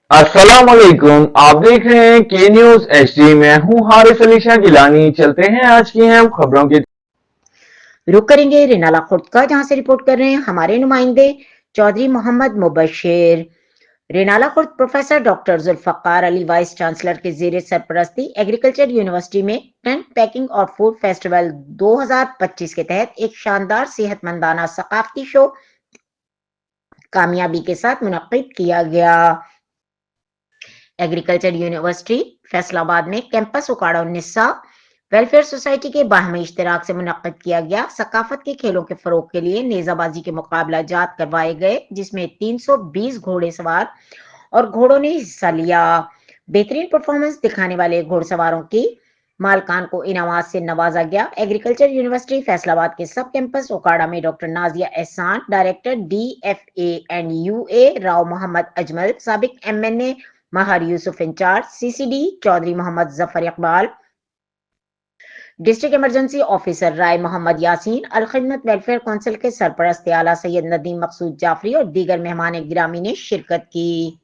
अस्सलाम वालेकुम। आप देख रहे हैं के न्यूज एचडी। मैं हूं हारिस अली शाह गिलानी। चलते हैं आज की अहम खबरों की। रुक करेंगे रेनाला खुर्द का, जहां से रिपोर्ट कर रहे हैं हमारे नुमाइंदे Chaudhry Mohammad Mubashir. Renala Khurd professor doctor Zulfiqar Ali vice chancellor के जेर सरपरस्ती एग्रीकल्चर यूनिवर्सिटी में टेंट पैकिंग और फूड फेस्टिवल 2025 के तहत एक शानदार सेहतमंदाना सकाफती शो कामयाबी के साथ मुनक्किद किया गया। एग्रीकल्चर यूनिवर्सिटी फैसलाबाद में कैंपस उकाड़ा उन्नीसा वेलफेयर सोसाइटी के बाहमी इश्तराक से मुनक्किद किया गया सकाफत के खेलों के फरोग के लिए नेजाबाजी के मुकाबला जात करवाए गए, जिसमें 320 घोड़े सवार और घोड़ों ने हिस्सा लिया। बेहतरीन परफॉर्मेंस दिखाने वाले घोड़सवारों की मालकान को इनामात से नवाजा गया। एग्रीकल्चर यूनिवर्सिटी फैसलाबाद के सब कैंपस ओकाड़ा में doctor Nazia Ehsan, director DFA and UA Rao Mohammad Ajmal, साबिक MNA Mehar Yousuf in charge, CCD Chaudhry Mohammad Zafar Iqbal, district emergency officer Rai Mohammad Yaseen, Al Khidmat welfare council के सरपरस्त आला सैयद नदीम मकसूद जाफरी और दीगर मेहमान गिरामी ने शिरकत की।